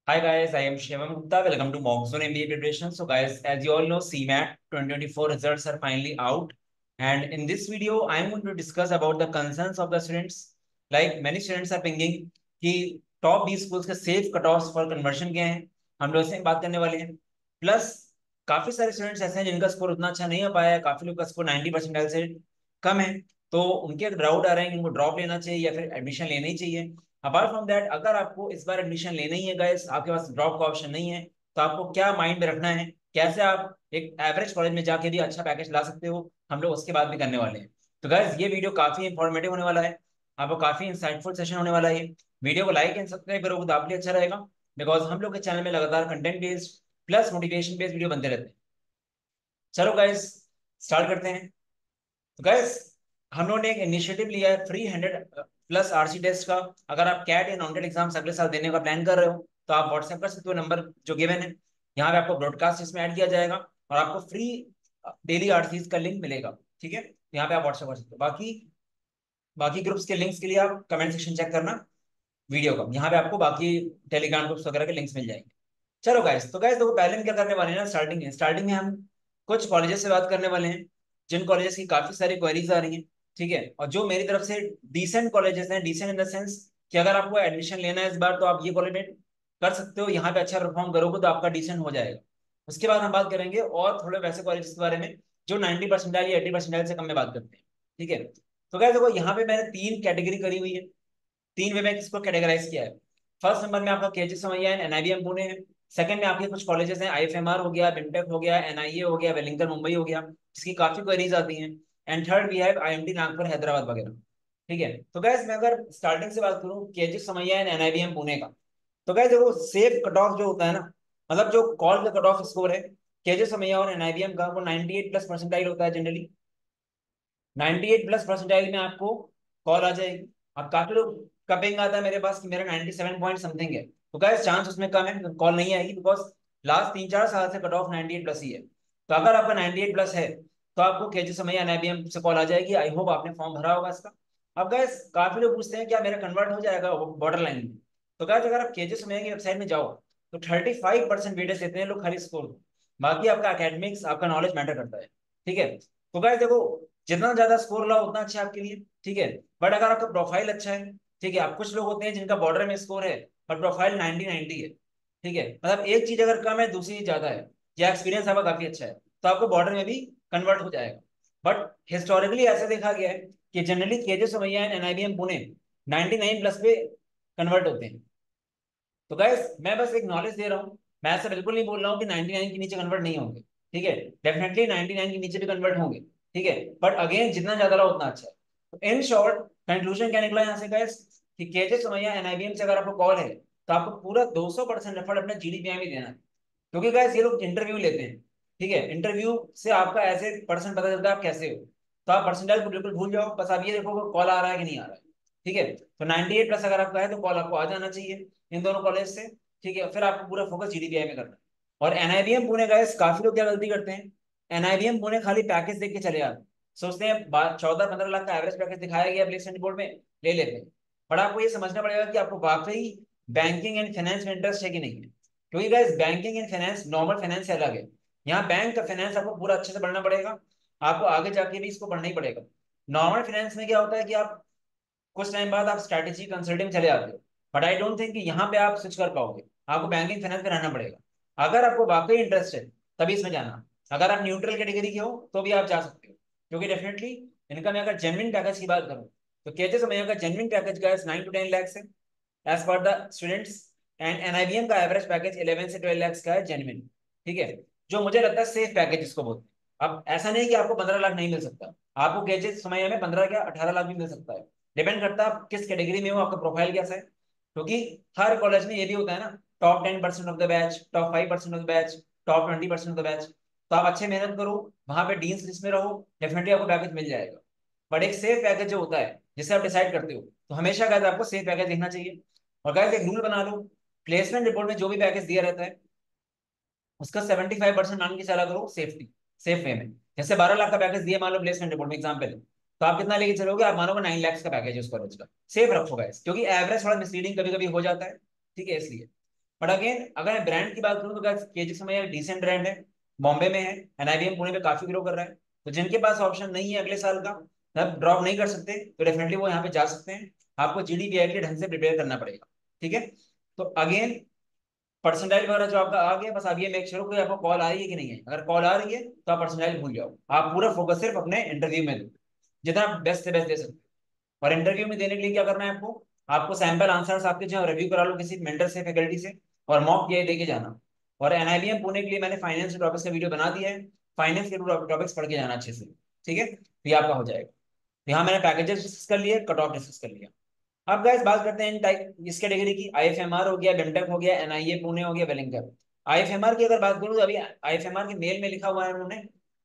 Hi guys, I am Shivam Gupta. Welcome to Monsoon MBA Preparation. So guys, as you all know, CMAT 2024 results are finally out. And in this video, I am going to discuss about the concerns of the students. Like many students are thinking कि top 20 schools के safe cut off for conversion क्या है, हम लोग इसमें बात करने वाले हैं। प्लस काफी सारे स्टूडेंट्स ऐसे हैं जिनका स्कोर उतना अच्छा नहीं हो पाया है, काफी लोग का स्कोर 90% से कम है। तो उनके डाउट आ रहे हैं कि उनको ड्रॉप लेना चाहिए या फिर एडमिशन लेना ही चाहिए। अपार्ट फ्रॉम दैट, अगर आपको इस बार एडमिशन लेना ही है गाइस, आपके पास ड्रॉप का ऑप्शन नहीं है, तो आपको क्या माइंड में रखना है, कैसे आप एक एवरेज कॉलेज में जाके भी अच्छा पैकेज ला सकते हो, हम लोग उसके बाद भी करने वाले हैं। तो गाइस ये वीडियो काफी इंफॉर्मेटिव होने वाला है, आपको काफी इंसाइटफुल सेशन होने वाला है। वीडियो को लाइक एंड सब्सक्राइब करोगे तो आपके लिए अच्छा रहेगा, बिकॉज हम लोग के चैनल में लगातार content based plus motivation based video बनते रहते हैं। चलो गाइस, स्टार्ट करते हैं। तो गैस, हम लोगों ने एक इनिशिएटिव लिया है फ्री 100+ आरसी टेस्ट का। अगर आप कैट या नॉन कैट एग्जाम्स अगले साल देने का प्लान कर रहे हो, तो आप व्हाट्सएप कर सकते हो, नंबर जो गिवन है यहाँ पे आपको ब्रॉडकास्ट इसमें ऐड किया जाएगा और आपको फ्री डेली आरसी का लिंक मिलेगा। ठीक है, यहाँ पे आप व्हाट्सएप कर सकते हो। बाकी बाकी ग्रुप्स के लिंक्स के लिए आप कमेंट सेक्शन चेक करना वीडियो का, यहाँ पे आपको बाकी टेलीग्राम ग्रुप्स वगैरह के लिंक्स मिल जाएंगे। चलो गाइस, तो गाइस देखो, पहले हम क्या करने वाले हैं ना, स्टार्टिंग में हम कुछ कॉलेजेस से बात करने वाले हैं, जिन कॉलेजेस की काफी सारी क्वेरीज आ रही हैं। ठीक है, और जो मेरी तरफ से डिसेंट कॉलेजेस हैं, डिसेंट इन द सेंस कि अगर आपको एडमिशन लेना है इस बार, तो आप ये कॉलेज में कर सकते हो, यहाँ पे अच्छा परफॉर्म करोगे तो आपका डिसेंट हो जाएगा। उसके बाद हम बात करेंगे और थोड़े वैसे कॉलेजेस के बारे में जो 90% या 80% से कम में बात करते हैं। ठीक है, तो गाइस देखो, यहाँ पे मैंने तीन कैटेगरी करी हुई है, तीन वे में इसको कैटेगराइज किया है। फर्स्ट नंबर में आपका केजी समैया है, एनआईबीएम पुणे है। सेकंड में आपके कुछ कॉलेजेस हैं, आईएफएमआर हो गया, बिमटेक हो गया, एनआईए हो गया, वेलिंगटन मुंबई हो गया, जिसकी काफी क्वेरीज आती हैं। And third we have IMT Nagpur Hyderabad वगैरह। ठीक है, तो गैस मैं अगर स्टार्टिंग से बात करूँ केजी समैया एंड एनआईबीएम पुणे का, तो गैस देखो, सेफ कट ऑफ जो होता है ना, मतलब जो कॉल का कट ऑफ स्कोर है केजे समैया और एनआईबीएम का, वो 98+ परसेंटाइल होता है जनरली। 98+ परसेंटाइल में आपको कॉल आ जाएगी। अब काफी लोग का पिंग आता है मेरे पास कि मेरा 97 पॉइंट समथिंग है, तो गाइस चांस उसमें कम है, कॉल नहीं आएगी, बिकॉज लास्ट 3-4 साल से कट ऑफ 98+ ही है। तो अगर आपका 98+ है, तो आपको केजी समय एनआईबीएम से कॉल आ जाएगी। आई होप आपने फॉर्म भरा होगा इसका। अब गाइस काफी लोग पूछते हैं क्या मेरा कन्वर्ट हो जाएगा बॉर्डर लाइन में। तो गाइस अगर आप केजी समय की वेबसाइट में जाओ, तो 35% वेटेज देते हैं लोग खाली स्कोर। बाकी आपका एकेडमिक्स, आपका नॉलेज मैटर करता है। ठीक है, तो गाइस देखो, जितना ज्यादा स्कोर लाओ उतना अच्छा है आपके लिए। ठीक है, बट अगर आपका प्रोफाइल अच्छा है, ठीक है, आप कुछ लोग होते हैं जिनका बॉर्डर में स्कोर है पर प्रोफाइल 90-90 है। ठीक है, मतलब एक चीज अगर कम है दूसरी चीज ज्यादा है, या एक्सपीरियंस आपका काफी अच्छा है, तो आपको बॉर्डर में भी कन्वर्ट हो जाएगा। बट हिस्टोरिकली ऐसा देखा गया है कि generally KJ Somaiya and NIBM Pune 99+ पे कन्वर्ट होते हैं। तो गाइस मैं बस एक नॉलेज दे रहा हूँ, मैं ऐसा बिल्कुल नहीं बोल रहा हूँ कि 99 के नीचे कन्वर्ट नहीं होंगे। ठीक है, डेफिनेटली 99 के नीचे भी कन्वर्ट होंगे। ठीक है, बट अगेन जितना ज्यादा रहा उतना अच्छा है। तो इन शॉर्ट कंक्लूजन क्या निकला यहाँ से गाइस, कि केजे सोमैया एनआईबीएम से अगर आपको कॉल है, तो आपको पूरा 200% एफर्ट अपने जीडीपी में देना है। क्योंकि गाइस ये लोग इंटरव्यू लेते हैं। ठीक है, इंटरव्यू से आपका ऐसे परसेंट पता चलता है आप कैसे हो। तो आप परसेंटाइल को बिल्कुल भूल जाओ, बस आप ये देखो कॉल आ रहा है कि नहीं आ रहा है। ठीक है, तो 98+ अगर आपका है तो कॉल आपको आ जाना चाहिए इन दोनों कॉलेज से। ठीक है, फिर आपको पूरा फोकस जीडीपीआई में करना है। और एनआईबीएम पुणे गाइस, काफी लोग क्या गलती करते हैं, एनआईबीएम पुणे खाली पैकेज देख के चले जाते हैं, सोचते हैं 14-15 लाख का एवरेज पैकेज दिखाया गया प्लेसमेंट रिपोर्ट में, ले लेते हैं। बट आपको ये समझना पड़ेगा कि आपको वाकई बैंकिंग एंड फाइनेंस में इंटरेस्ट है कि नहीं है। क्योंकि guys banking and finance normal finance से अलग है। यहाँ बैंक का फाइनेंस आपको पूरा अच्छे से पढ़ना पड़ेगा, आपको आगे जाके भी इसको पढ़ना ही पड़ेगा। नॉर्मल फाइनेंस में क्या होता है कि आप कुछ टाइम बाद आप स्ट्रैटेजी कंसल्टिंग चले आते हो, बट आई डोंट थिंक कि यहाँ पे आप स्विच कर पाओगे, आपको बैंकिंग फाइनेंस में रहना पड़ेगा। अगर आपको वाकई इंटरेस्ट है तभी इसमें जाना। अगर आप न्यूट्रल कैटेगरी के हो तो भी आप जा सकते हो, क्योंकि डेफिनेटली इनका मैं अगर जेनविन पैकेज की बात करूँ, तो कहते समय का जेनविन पैकेज का 9 to 10 lakhs है as per the students. And NIBM का एवरेज पैकेज 11 से 12 lakhs का है जेनविन। ठीक है, जो मुझे लगता है सेफ पैकेज इसको बोलते हैं। अब ऐसा नहीं कि आपको 15 लाख नहीं मिल सकता, आपको केजे समय में 15 क्या 18 लाख भी मिल सकता है। डिपेंड करता है आप किस कैटेगरी में हो, आपका प्रोफाइल कैसा है। क्योंकि हर कॉलेज में ये भी होता है ना, top 10% of the batch, top 5% of the batch, top 20% of the batch. तो आप अच्छे मेहनत करो, वहां पे डीन्स लिस्ट में रहो, डेफिनेटली आपको पैकेज मिल जाएगा। बट एक सेफ पैकेज जो होता है जिसे आप डिसाइड करते हो, तो हमेशा गाइस आपको सेफ पैकेज देखना चाहिए। और गाइस एक रूल बना लो, प्लेसमेंट रिपोर्ट में जो भी पैकेज दिया रहता है उसका 75% मान के चला करो सेफ्टी, सेफ वे में। जैसे 12 लाख का पैकेज दिया मान लो प्लेसमेंट रिपोर्ट में एग्जाम्पल, तो आप कितना लेके चलोगे, आप मानोगे 9 lakhs का पैकेज है उस कॉलेज का। सेफ रखो गाइस, क्योंकि एवरेज थोड़ा मिसलीडिंग कभी कभी हो जाता है। ठीक है, इसलिए बट अगेन अगर मैं ब्रांड की बात करूँ तो केजीएक्स में एक डिसेंट ब्रांड है, बॉम्बे में है, एनआईबीएम पुणे में काफी ग्रो कर रहा है। तो जिनके पास ऑप्शन नहीं है अगले साल का, मतलब ड्रॉप नहीं कर सकते, तो डेफिनेटली वो यहाँ पे जा सकते हैं। आपको जीडीपीआई के लिए ढंग से प्रिपेयर करना पड़ेगा। ठीक है, तो अगेन परसेंटाइल वगैरह जो आपका आ गया, बस अब ये मेक श्योर कोई आपको कॉल आ रही है कि नहीं है। अगर कॉल आ रही है तो आप परसेंटाइल भूल जाओ, आप पूरा फोकस सिर्फ अपने इंटरव्यू में दो, जितना बेस्ट से बेस्ट दे सकते हो। और इंटरव्यू में देने के लिए क्या करना है आपको, आपको सैंपल आंसर्स आपके जो रिव्यू करा लो किसी मेंटर से, फैकल्टी से, और मॉक पीआई देके जाना। और एनआईबीएम पुणे के लिए मैंने फाइनेंस के टॉपिक्स का वीडियो बना दिया है, फाइनेंस के टॉपिक्स पढ़ के जाना अच्छे से। ठीक है, तो ये आपका हो जाएगा। तो यहाँ मैंने पैकेजेस डिस्कस कर लिए, कट ऑफ डिस्कस कर लिया। अब गाइस बात करते हैं इन टाइप इस कैटेगरी की। आईएफएमआर हो गया, बिमटेक हो गया, एनआईए पुणे हो गया, वेलिंगर। आईएफएमआर की अगर बात करूं तो अभी आईएफएमआर के मेल में लिखा हुआ है उन्होंने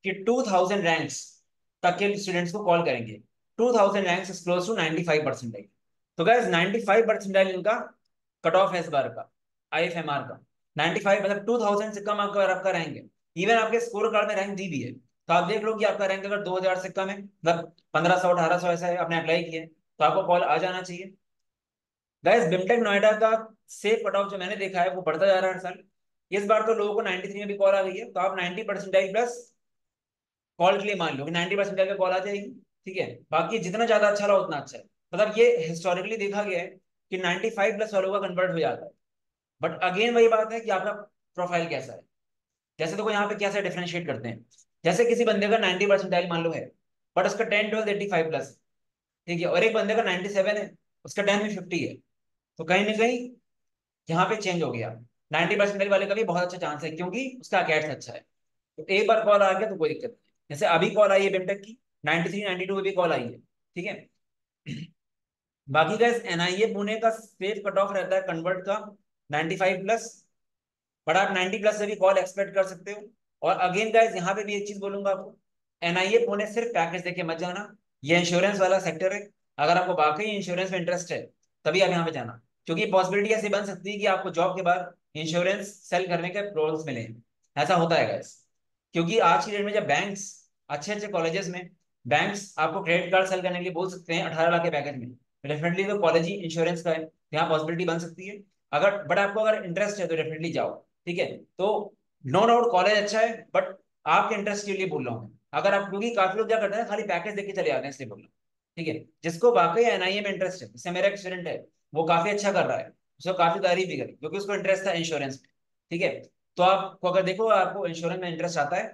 कि 2000 रैंक्स तक के स्टूडेंट्स को कॉल करेंगे। 2000 ranks is close to 95 percentile. तो गाइस 95 परसेंटाइल इनका कट ऑफ है इस बार का, आईएफएमआर का। 95 मतलब 2000 से कम अगर आपका रैंक है, इवन आपके स्कोर कार्ड में रैंक दी भी है, तो आप देख लो कि आपका रैंक अगर 2000 से कम है, मतलब 1500 1800 ऐसा है, आपने अप्लाई किया है, तो आपको कॉल आ जाना चाहिए। गाइस बिमटेक नोएडा का सेफ कट ऑफ जो मैंने देखा है वो बढ़ता जा रहा है हर साल। इस बार तो लोगों को 93 में भी कॉल आ गई है, तो आप 90 परसेंटाइल प्लस कॉल के लिए मान लो कि 90 परसेंटाइल का कॉल आ जाएगी। ठीक है, बाकी जितना ज्यादा अच्छा रहा उतना अच्छा है। मतलब ये हिस्टोरिकली देखा गया है कि 95 प्लस वालों का कन्वर्ट हो जाता है। बट अगेन वही बात है कि आपका प्रोफाइल कैसा है। जैसे देखो यहाँ पे कैसे डिफरेंशिएट करते हैं, जैसे किसी बंदे का 90 परसेंटाइल मान लो है, बट उसका 10 12 85 प्लस, ठीक है, और एक बंदे का 97 है, उसका 10 में 50 है, तो कहीं ना कहीं यहाँ पे चेंज हो गया। 90 परसेंटाइल वाले का भी बहुत अच्छा चांस है क्योंकि उसका अकेट्स अच्छा है। तो एक बार कॉल आ गया तो कोई दिक्कत नहीं। जैसे अभी कॉल आई है बिमटेक की, 93 92 में भी कॉल आई है। ठीक है, बाकी का एनआईए पुणे का सेफ कट ऑफ रहता है कन्वर्ट का 95 प्लस, बट आप 90 प्लस से भी कॉल एक्सपेक्ट कर सकते हो। और अगेन गाइस यहाँ पे भी एक चीज बोलूंगा आपको, एनआईए पुणे सिर्फ पैकेज देके मत जाना, ये इंश्योरेंस वाला सेक्टर है। अगर आपको वाकई इंश्योरेंस में इंटरेस्ट है तभी आप यहाँ पे जाना, क्योंकि पॉसिबिलिटी ऐसी बन सकती है कि आपको जॉब के बाद इंश्योरेंस सेल करने के रोल्स मिले। ऐसा होता है गाइस, क्योंकि आज की डेट में जब बैंक्स अच्छे अच्छे कॉलेजेस में बैंक्स आपको क्रेडिट कार्ड सेल करने के लिए बोल सकते हैं 18 लाख के पैकेज में, डेफिनेटली तो कॉलेज ही इंश्योरेंस का है, यहाँ पॉसिबिलिटी बन सकती है। अगर बट आपको अगर इंटरेस्ट है तो डेफिनेटली जाओ। ठीक है, तो नो डाउट कॉलेज अच्छा है, बट आपके इंटरेस्ट के लिए बोल रहा हूँ मैं। अगर आप, क्योंकि काफी लोग क्या करते हैं खाली पैकेज देके चले जाते हैं, इसलिए बोल रहा हूँ। ठीक है, जिसको वाकई एनआईए में इंटरेस्ट है, जैसे मेरा एक स्टूडेंट है, वो काफी अच्छा कर रहा है, उसको काफी तारीफ भी करी क्योंकि उसको इंटरेस्ट था इंश्योरेंस में। ठीक है, तो आपको अगर देखो आपको इंश्योरेंस में इंटरेस्ट आता है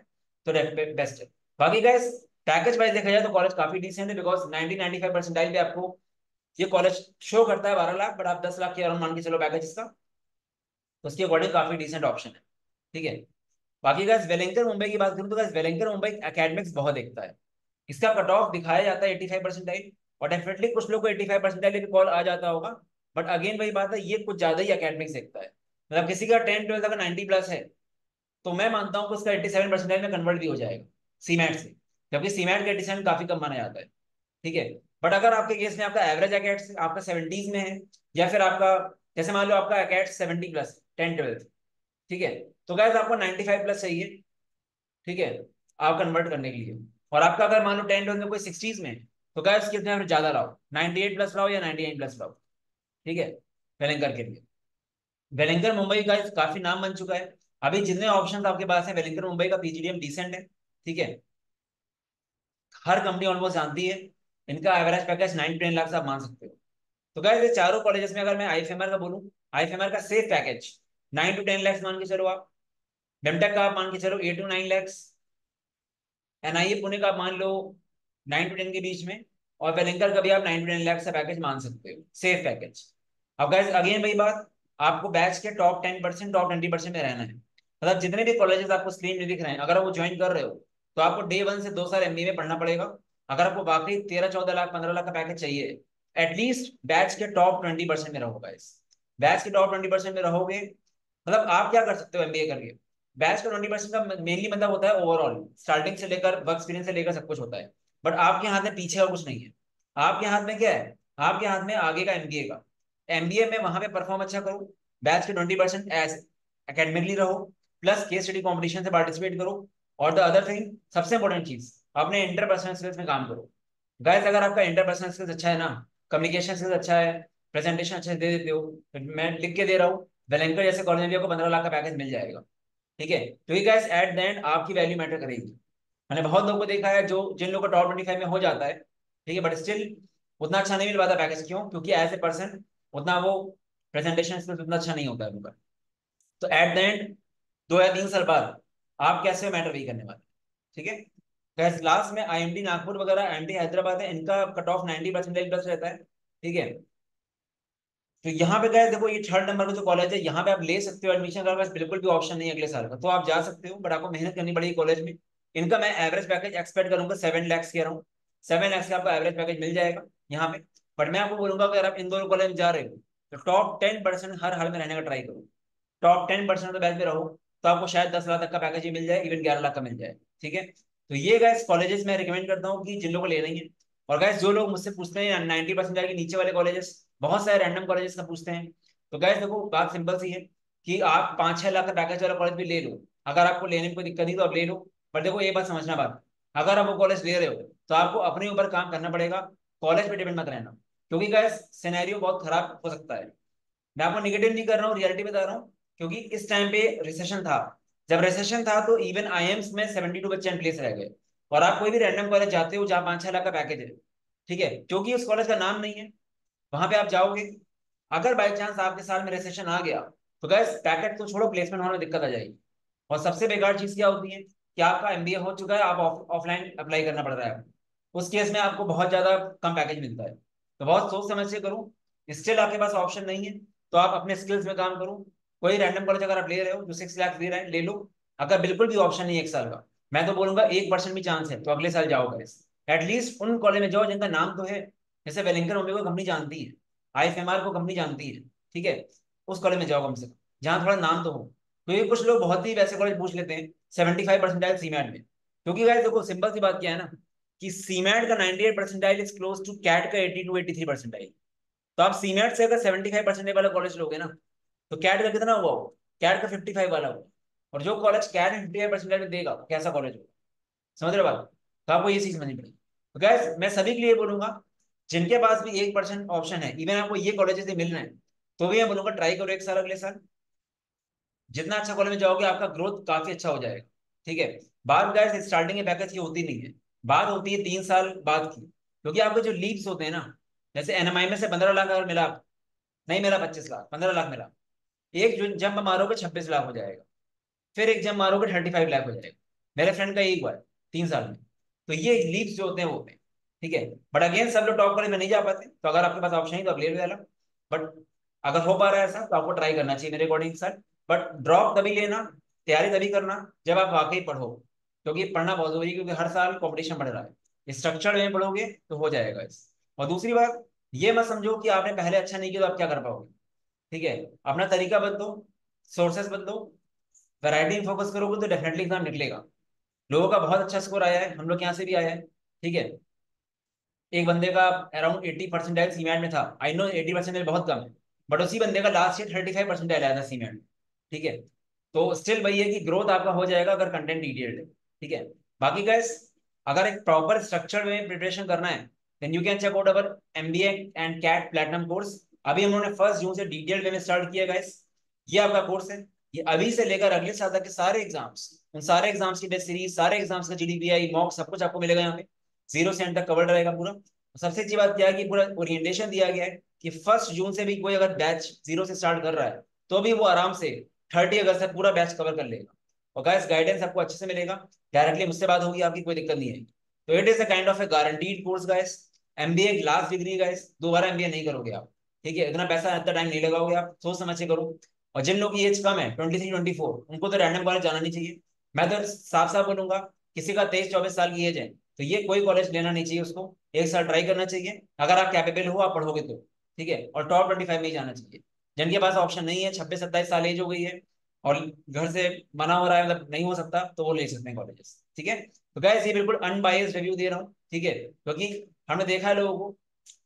तो बेस्ट है। बाकी गाइस पैकेज वाइज देखा जाए तो कॉलेज काफी डिसेंट है, बिकॉज 90 95 परसेंटाइल पे आपको ये कॉलेज शो करता है 12 लाख, बट आप 10 लाख के अराउंड मान के चलो पैकेज इसका, तो उसके अकॉर्डिंग काफी डिसेंट ऑप्शन है। ठीक है, बाकी गाइस वेलिंगटन मुंबई की बात करूं तो गाइस वेलिंगटन मुंबई एकेडमिक्स बहुत देखता है, इसका कट ऑफ दिखाया जाता है 85 परसेंटाइल, और डेफिनेटली कुछ लोग को 85 परसेंटाइल भी कॉल आ जाता होगा। बट अगेन वही बात है, ये कुछ ज्यादा ही एकेडमिक्स देखता है। मतलब किसी का 10 12 अगर 90 प्लस है, तो मैं मानता हूँ कि उसका 87 परसेंटाइल में कन्वर्ट भी हो जाएगा सीमैट से, जबकि सीमैट का 87 काफी कम माना जाता है। ठीक है, बट अगर आपके केस में आपका एवरेज अकेट्स आपका 70s में है, या फिर आपका जैसे मान लो आपका अकेट्स 70 प्लस 10 12, ठीक है, तो गाइस आपको 95 प्लस चाहिए। ठीक है, आप कन्वर्ट करने के लिए। और आपका अगर मान लो 10 12 में कोई 60s में है, तो गाइस कितने में ज्यादा लाओ, 98 प्लस लाओ या 99 प्लस लाओ। ठीक है, वेलिंगर के लिए वेलिंगर मुंबई का काफी नाम बन चुका है। अभी जितने ऑप्शन आपके पास है, वेलिंगर मुंबई का पीजीडीएम डिसेंट है। ठीक है, हर कंपनी ऑलमोस्ट जानती है, इनका एवरेज पैकेज 9 10 लाख से आप मान सकते हो। तो गाइस ये चारों कॉलेजेस में अगर मैं आईएफएमआर का बोलूं, आईएफएमआर का सेफ पैकेज 9 to 10 लाख मान के चलो आप, डेमटेक का आप मान के चलो 8 to 9 लाख, एनआईए पुणे का आप मान लो 9 to 10 के बीच में, और वेलिंगर का भी आप 9 to 10 लाख का पैकेज मान सकते हो सेफ पैकेज। अब गाइस अगेन वही बात, आपको बैच के टॉप 10% टॉप 20% में रहना है। मतलब जितने भी कॉलेजेस आपको स्क्रीन में दिख रहे हैं, अगर आप वो ज्वाइन कर रहे हो, तो आपको डे 1 से 2 साल एमबीए में पढ़ना पड़ेगा। अगर आपको बाकी 13 14 लाख 15 लाख का पैकेज चाहिए, एटलीस्ट बैच के टॉप 20% में रहोगा। इस बैच के टॉप 20% में रहोगे, मतलब आप क्या कर सकते हो एमबीए करके। बैच का 20% का मेनली मतलब होता है ओवरऑल, स्टार्टिंग से लेकर वर्क एक्सपीरियंस से लेकर सब कुछ होता है। बट आपके हाथ में पीछे का कुछ नहीं है, आपके हाथ में क्या है, आपके हाथ में आगे का एमबीए का। एमबीए में वहां पे परफॉर्म अच्छा करो, बैच के 20% एज एकेडमिकली रहो, प्लस केस स्टडी कॉम्पिटिशन से पार्टिसिपेट करो, और द अदर थिंग सबसे इंपॉर्टेंट चीज, अपने इंटरपर्सनल स्किल्स में काम करो। गाइस अगर आपका इंटरपर्सनल स्किल्स अच्छा है ना, कम्युनिकेशन स्किल्स अच्छा है, प्रेजेंटेशन अच्छे से दे देते हो, मैं लिख के दे रहा हूँ, वेलेंकर जैसे कॉलेज में भी आपको 15 लाख का पैकेज मिल जाएगा। ठीक है, क्योंकि गाइस एट द एंड आपकी वैल्यू मैटर करेगी। मैंने बहुत लोगों को देखा है जो जिन लोगों का टॉप 25 में हो जाता है, ठीक है, बट स्टिल उतना अच्छा नहीं मिल पाता पैकेज। क्यों? क्योंकि एज ए पर्सन उतना वो प्रेजेंटेशन स्किल्स उतना अच्छा नहीं होता है उनका। तो एट द एंड 2 या 3 साल बाद आप कैसे मैटर वही करने वाले। ठीक है, गैस लास्ट में आईएमडी नागपुर वगैरह, आईएमडी हैदराबाद है, इनका कट ऑफ 90% प्लस रहता है। ठीक है, तो यहाँ पे गए देखो, ये 3rd नंबर का जो कॉलेज है, यहाँ पे आप ले सकते हो एडमिशन, अगर पास बिल्कुल भी ऑप्शन नहीं है अगले साल का तो आप जा सकते हो, बट आपको मेहनत करनी पड़ेगी कॉलेज में। इनका मैं एवरेज पैकेज एक्सपेक्ट करूंगा 7 लाख कह रहा हूँ। 7 लाख का आपको एवरेज पैकेज मिल जाएगा यहाँ पे। बट मैं आपको बोलूंगा अगर आप इन दोनों कॉलेज में जा रहे हो तो टॉप 10% हर हाल में रहने का ट्राई करो। टॉप 10% तो बैच में रहो, तो आपको शायद 10 लाख तक का पैकेज ही मिल जाए, इवन 11 लाख का मिल जाए। ठीक है, तो ये गैस कॉलेजेस मैं रिकमेंड करता हूँ कि जिन लोगों को ले रही है। और गैस जो लोग मुझसे पूछते हैं 90% के नीचे वाले कॉलेजेस, बहुत सारे रैंडम कॉलेजेस का पूछते हैं, तो गैस देखो बात सिंपल सी है कि आप 5-6 लाख का पैकेज वाला कॉलेज भी ले लो। अगर आपको लेने में कोई दिक्कत नहीं तो आप ले लो। पर देखो ये बात समझना, बात अगर आप वो कॉलेज ले रहे हो तो आपको अपने ऊपर काम करना पड़ेगा, कॉलेज पे डिपेंड मत रहना। क्योंकि गैस सिनेरियो बहुत खराब हो सकता है। मैं आपको निगेटिव नहीं कर रहा हूँ, रियलिटी बता रहा हूँ। क्योंकि इस टाइम पे रिसेशन था, जब रिसेशन था तो इवन आईएम्स में 72 बच्चे प्लेस रह गए। और आप कोई भी रैंडम कॉलेज जाते हो जहाँ 5-6 लाख का पैकेज है, ठीक है, क्योंकि उस कॉलेज का नाम नहीं है, वहां पे आप जाओगे, अगर बाई चांस आपके साल में रिसेशन आ गया तो गैस पैकेज तो छोड़ो, प्लेसमेंट होने में दिक्कत आ जाएगी। और सबसे बेकार चीज क्या होती है कि आपका एमबीए हो चुका है, आप ऑफलाइन अप्लाई करना पड़ रहा है आपको। उस केस में आपको बहुत ज्यादा कम पैकेज मिलता है। तो बहुत सोच समझ के करो। स्टिल आपके पास ऑप्शन नहीं है तो आप अपने स्किल्स में काम करो। कोई रैंडम कॉलेज अगर आप ले रहे हो जो 6 लाख दे रहा है, ले लो। अगर बिल्कुल भी ऑप्शन नहीं है 1 साल का, मैं तो बोलूंगा 1% भी चांस है तो अगले साल जाओ गैस। एटलीस्ट उन कॉलेज में जाओ जिनका नाम तो है। जैसे वेलिंगटन मम्मी को कंपनी जानती है, आईएफएमआर को कंपनी जानती है। ठीक है, उस कॉलेज में जाओ कम से कम, जहाँ थोड़ा नाम तो हो। क्योंकि कुछ लोग बहुत ही वैसे कॉलेज पूछ लेते हैं 75 परसेंटाइल सीमैट में। क्योंकि गाइस देखो सिंपल सी बात क्या है ना, कि सीमैट का 98 percentile is close to CAT का 80 to 83 परसेंटाइल। तो आप सीमैट से अगर 75 परसेंटाइल वाला कॉलेज लोगे ना, तो कैट का कितना हुआ हो? कैट का 55 वाला हुआ। और जो कॉलेज कैट 55 परसेंटाइल में देगा कैसा कॉलेज होगा? समझ रहे हो बात? तो आपको ये चीज समझनी पड़ेगी। तो गाइस मैं सभी के लिए बोलूंगा, जिनके पास भी 1% ऑप्शन है, इवन आपको ये कॉलेजेस से मिल रहे हैं, तो भी मैं बोलूंगा ट्राई करो 1 साल अगले साल। जितना अच्छा कॉलेज में जाओगे आपका ग्रोथ काफी अच्छा हो जाएगा। ठीक है, बात गाइस स्टार्टिंग के पैकेज की होती नहीं है, बात होती है 3 साल बाद की। क्योंकि आपके जो लीव्स होते हैं ना, जैसे एनएमआई में से 15 लाख अगर मिला, नहीं मिला 25 लाख, 15 लाख मिला, एक जो जंप मारोगे 26 लाख हो जाएगा, फिर एक जंप मारोगे 35 लाख हो जाएगा। मेरे फ्रेंड का यही हुआ है 3 साल में। तो ये लीव्स जो होते हैं वो होते हैं। ठीक है, बट अगेन सब लोग टॉप कॉलेज में नहीं जा पाते, तो अगर आपके पास ऑप्शन है तो आप ले लो। बट अगर हो पा रहा है ऐसा तो आपको ट्राई करना चाहिए मेरे अकॉर्डिंग सर। बट ड्रॉप तभी लेना, तैयारी तभी करना जब आप वाकई पढ़ो। क्योंकि पढ़ना बहुत जरूरी है, क्योंकि हर साल कंपटीशन बढ़ रहा है। स्ट्रक्चर में पढ़ोगे तो हो जाएगा इस। और दूसरी बात, ये मत समझो कि आपने पहले अच्छा नहीं किया तो आप क्या कर पाओगे। ठीक है, अपना तरीका बदलो, सोर्सेस बदलो, वैरायटी में फोकस करोगे तो डेफिनेटली एग्जाम निकलेगा। लोगों का बहुत अच्छा स्कोर आया है, हम लोग यहाँ से भी आया है। ठीक है, एक बंदे का अराउंड 80 परसेंटाइल सीमेंट में था। आई नो 80 परसेंटाइल बहुत कम है, बट उसी बंदे का लास्ट ईयर 35 परसेंटाइल आया था सीमेंट में। ठीक है, तो स्टिल वही है कि ग्रोथ आपका हो जाएगा अगर कंटेंट डिटेल्ड है। ठीक है, बाकी गाइस अगर एक प्रॉपर स्ट्रक्चर में प्रिपरेशन करना है then you can check out our MBA and CAT platinum course. अभी हम लोगों ने 1 जून से डिटेल्ड वे में स्टार्ट किया गाइस। ये आपका कोर्स है। ये अभी से लेकर अगले साल तक के सारे एग्जाम्स, उन सारे एग्जाम्स की टेस्ट सीरीज, सारे एग्जाम्स का जीडीपीआई मॉक सब कुछ आपको मिलेगा यहाँ पे। जीरो से एंड तक कवर्ड रहेगा पूरा। सबसे अच्छी बात क्या है कि पूरा ओरिएंटेशन दिया गया है कि 1 जून से भी कोई अगर बैच जीरो से स्टार्ट कर रहा है तो भी वो आराम से 30 अगस्त तक पूरा बैच कवर कर लेगा। और गाइस गाइडेंस आपको अच्छे से मिलेगा, डायरेक्टली मुझसे बात होगी आपकी, कोई दिक्कत नहीं है। तो it is a kind of A guaranteed course guys. MBA last degree guys, दोबारा एमबीए नहीं करोगे आप। ठीक है, इतना पैसा इतना टाइम नहीं लगाओगे आप, सोच समझ के करो। और जिन लोगों की एज कम है 23-24, उनको तो रैंडम कॉलेज जाना नहीं चाहिए। मैं तो साफ साफ बोलूंगा, किसी का 23-24 साल की एज है तो ये कोई कॉलेज लेना नहीं चाहिए उसको। 1 साल ट्राई करना चाहिए, अगर आप कैपेबल हो आप पढ़ोगे तो। ठीक है, और टॉप 25 में ही जाना चाहिए। जिनके पास ऑप्शन नहीं है, 26-27 साल एज हो गई है और घर से मना हो रहा है, मतलब नहीं हो सकता, तो वो ले सकते हैं कॉलेजेस। ठीक है, तो गाइस ये बिल्कुल अनबायस्ड रिव्यू दे रहा हूँ। ठीक है, क्योंकि हमने देखा है लोगों को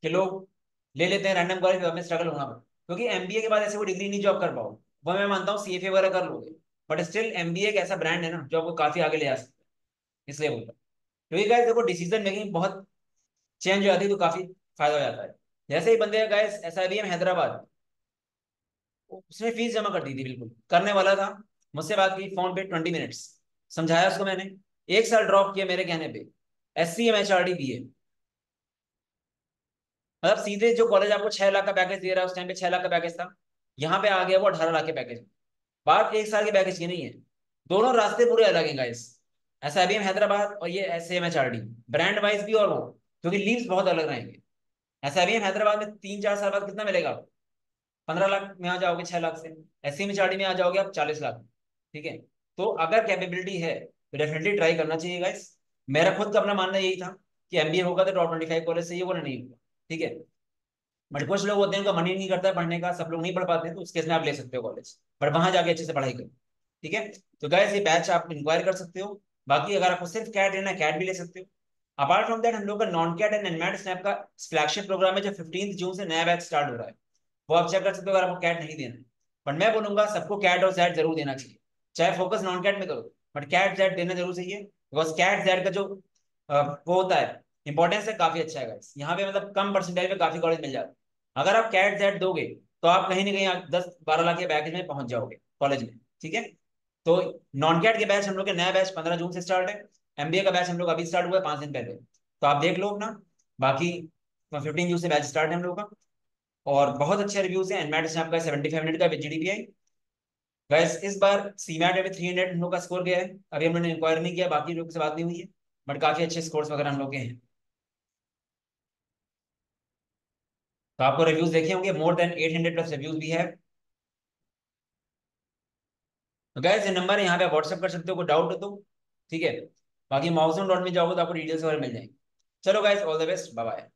कि लोग ले लेते हैं रैंडम कॉलेज में स्ट्रगल होना पड़ा। क्योंकि एमबीए के बाद ऐसे वो डिग्री नहीं जॉब कर पाओ, वो मैं मानता हूँ सीएफए वगैरह कर लोगे, बट स्टिल एमबीए एक ऐसा ब्रांड है ना जो आपको काफी आगे ले जा सकता है, इसलिए बोलता हूँ। क्योंकि गाइस देखो डिसीजन मेकिंग बहुत चेंज हो जाती है तो काफी फायदा हो जाता है। जैसे ही बंदे का गाइस एसआईबीएम हैदराबाद, उसने फीस जमा कर दी थी, बिल्कुल करने वाला था, मुझसे बात की फोन पे 20 मिनट्स, समझाया उसको मैंने, 1 साल ड्रॉप किया मेरे कहने पे, SCM HRD BA। मतलब सीधे जो कॉलेज आपको 6 लाख का पैकेज दे रहा है, उस टाइम पे 6 लाख का पैकेज था, यहाँ पे आ गया वो 18 लाख के पैकेज। बात 1 साल के पैकेज की नहीं है, दोनों रास्ते पूरे अलग हैं गाइस। SIBM हैदराबाद और ये SCM HRD, ब्रांड वाइज भी और वो, क्योंकि लीव्स बहुत अलग रहेंगे। SIBM हैदराबाद में 3-4 साल बाद कितना मिलेगा, 15 लाख में आ जाओगे 6 लाख से, SCM HRD में आ जाओगे आप 40 लाख। ठीक है, तो अगर कैपेबिलिटी है तो डेफिनेटली ट्राई करना चाहिए गाइस। मेरा खुद का अपना मानना यही था कि MBA होगा तो टॉप 25 कॉलेज से, ये बोला नहीं होगा। ठीक है, बट कुछ लोग होते हैं उनका मन ही नहीं करता है पढ़ने का, सब लोग नहीं पढ़ पाते हैं, तो उस केस में आप ले सकते हो कॉलेज, बट वहां जाके अच्छे से पढ़ाई करो। ठीक है, तो गाइस ये बैच आप इंक्वायर कर सकते हो। बाकी अगर आपको सिर्फ कैट लेना है, कैट भी ले सकते हो। अपार्ट फ्रॉम दैट हम लोग का non CAT and NMAT SNAP का फ्लैगशिप प्रोग्राम है, जो 15 जून से नया बैच स्टार्ट हो रहा है, वो आप चेक कर सकते हो अगर आपको कैट नहीं देना है। बट मैं बोलूंगा सबको कैट और जैट जरूर देना चाहिए, चाहे फोकस नॉन कैट में करो, बट कैट जैट देना जरूर चाहिए, बिकॉज कैट जैट का जो वो होता है इंपॉर्टेंस है काफी अच्छा है guys। यहाँ पे मतलब कम परसेंटेज में काफी कॉलेज मिल जाते हैं। अगर आप कैट जेट दोगे तो आप कहीं ना कहीं 10-12 लाख के पैकेज में पहुंच जाओगे कॉलेज में। ठीक है, तो नॉन कैट के बैच हम लोग के नया बैच 15 जून से स्टार्ट है, MBA का बैच हम लोग अभी स्टार्ट हुआ है 5 दिन पहले, तो आप देख लो अपना। बाकी 15 जून से बैच स्टार्ट है हम लोग का, और बहुत अच्छे रिव्यूज हैं। एनमैट से आपका 75 मिनट का विद GDPI। गैस इस बार CMAT में 300 हम लोग का स्कोर गया है, अभी हम लोगों ने इंक्वायर नहीं किया, बाकी लोग से बात नहीं हुई है, बट काफी अच्छे स्कोर्स वगैरह हम लोग के हैं। तो आपको रिव्यूज देखे होंगे, मोर देन 800+ रिव्यूज भी है। तो गैस ये नंबर है, यहाँ पे व्हाट्सएप कर सकते हो, कोई डाउट हो तो। ठीक है, बाकी माउसम डॉट में जाओगे तो आपको डिटेल्स वगैरह मिल जाएंगे। चलो guys, all the best, bye bye.